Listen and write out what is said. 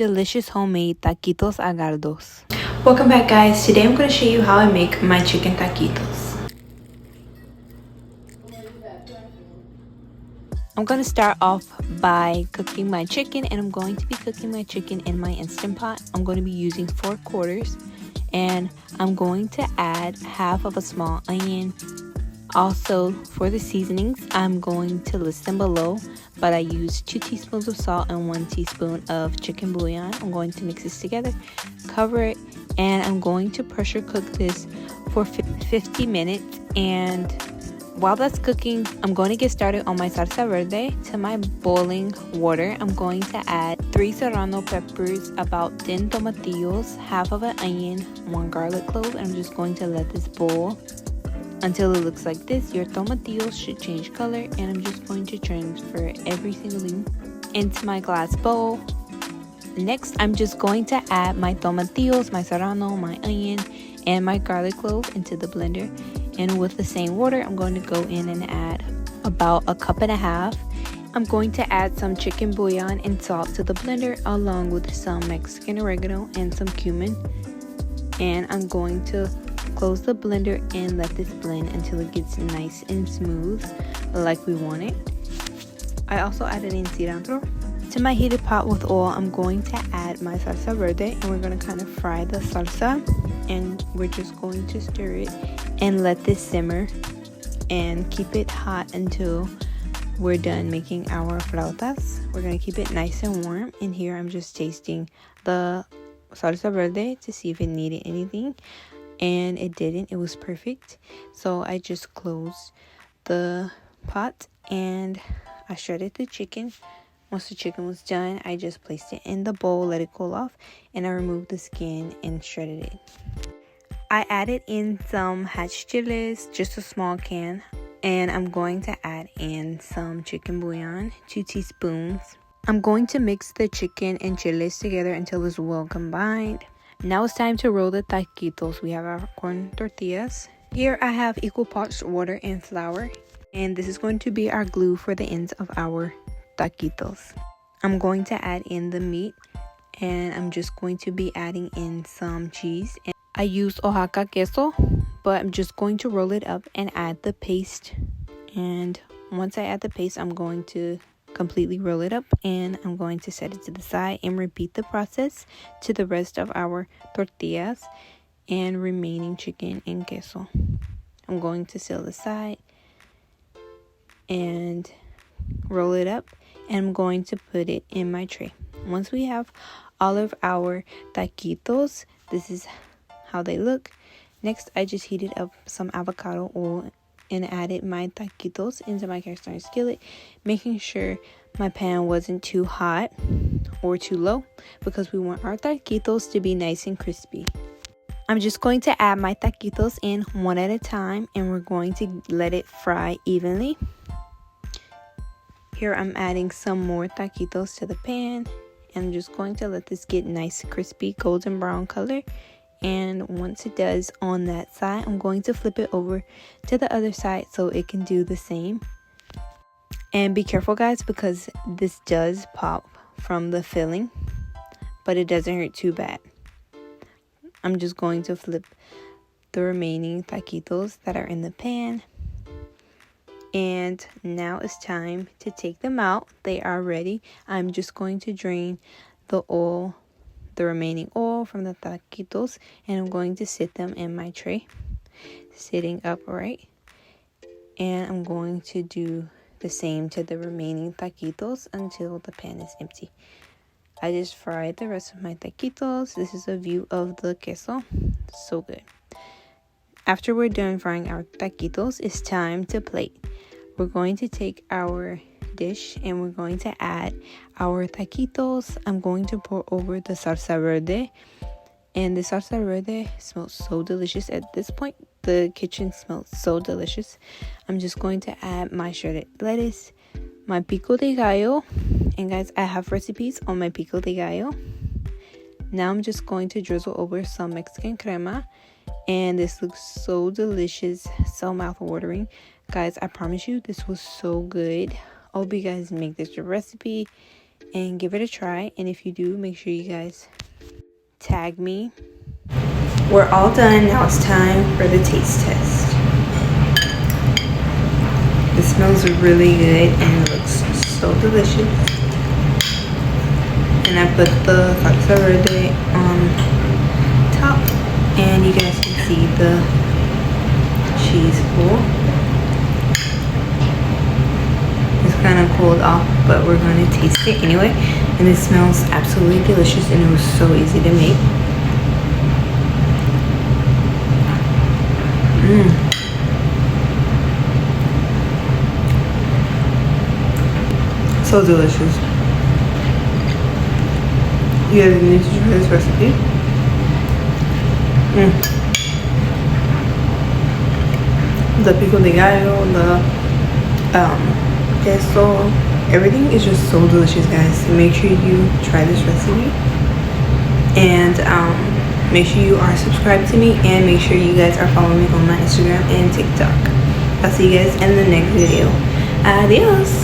delicious homemade taquitos ahogados. Welcome back, guys. Today I'm going to show you how I make my chicken taquitos. I'm going to start off by cooking my chicken, and I'm going to be cooking my chicken in my Instant Pot. I'm going to be using 4 quarters, and I'm going to add half of a small onion. Also, for the seasonings, I'm going to list them below, but I use 2 teaspoons of salt and 1 teaspoon of chicken bouillon. I'm going to mix this together, cover it, and I'm going to pressure cook this for 50 minutes. And while that's cooking, I'm going to get started on my salsa verde. To my boiling water, I'm going to add 3 serrano peppers, about 10 tomatillos, half of an onion, 1 garlic clove, and I'm just going to let this boil until it looks like this. Your tomatillos should change color, and I'm just going to transfer every single thing into my glass bowl. Next, I'm just going to add my tomatillos, my serrano, my onion, and my garlic clove into the blender. And with the same water, I'm going to go in and add about 1.5 cups. I'm going to add some chicken bouillon and salt to the blender, along with some Mexican oregano and some cumin. And I'm going to close the blender and let this blend until it gets nice and smooth like we want it. I also added in cilantro. To my heated pot with oil, I'm going to add my salsa verde, and we're going to kind of fry the salsa, and we're just going to stir it and let this simmer and keep it hot until we're done making our flautas. We're going to keep it nice and warm. And here I'm just tasting the salsa verde to see if it needed anything, and it didn't. It was perfect. So I just closed the pot and I shredded the chicken. Once the chicken was done, I just placed it in the bowl, let it cool off, and I removed the skin and shredded it. I added in some hatch chiles, just a small can, and I'm going to add in some chicken bouillon, 2 teaspoons. I'm going to mix the chicken and chiles together until it's well combined. Now it's time to roll the taquitos. We have our corn tortillas. Here I have equal parts water and flour, and this is going to be our glue for the ends of our taquitos. I'm going to add in the meat, and I'm just going to be adding in some cheese. And I used Oaxaca queso, but I'm just going to roll it up and add the paste. And once I add the paste, I'm going to completely roll it up, and I'm going to set it to the side and repeat the process to the rest of our tortillas and remaining chicken and queso. I'm going to seal the side and roll it up, and I'm going to put it in my tray. Once we have all of our taquitos, this is how they look. Next, I just heated up some avocado oil and added my taquitos into my cast iron skillet, making sure my pan wasn't too hot or too low, because we want our taquitos to be nice and crispy. I'm just going to add my taquitos in one at a time, and we're going to let it fry evenly. Here I'm adding some more taquitos to the pan, and I'm just going to let this get nice crispy golden brown color. And once it does on that side, I'm going to flip it over to the other side so it can do the same. And be careful, guys, because this does pop from the filling, but it doesn't hurt too bad. I'm just going to flip the remaining taquitos that are in the pan. And now it's time to take them out. They are ready. I'm just going to drain the oil, the remaining oil from the taquitos, and I'm going to sit them in my tray, sitting upright. And I'm going to do the same to the remaining taquitos until the pan is empty. I just fried the rest of my taquitos. This is a view of the queso. So good. After we're done frying our taquitos, it's time to plate. We're going to take our dish and we're going to add our taquitos. I'm going to pour over the salsa verde, and the salsa verde smells so delicious. At this point, the kitchen smells so delicious. I'm just going to add my shredded lettuce, my pico de gallo, and guys, I have recipes on my pico de gallo. Now I'm just going to drizzle over some Mexican crema, and this looks so delicious, so mouth-watering. Guys, I promise you, this was so good. I hope you guys make this your recipe. and give it a try. And if you do, make sure you guys tag me. We're all done. Now it's time for the taste test. It smells really good and it looks so delicious. And I put the Salsa Verde on top, and you guys can see the cheese pool. It's kind of cooled off, but we're going to taste it anyway. And it smells absolutely delicious, and it was so easy to make. So delicious. You guys need to try this recipe. The pico de gallo, the queso, everything is just so delicious, guys. Make sure you try this recipe, and make sure you are subscribed to me, and make sure you guys are following me on my Instagram and TikTok. I'll see you guys in the next video. Adios.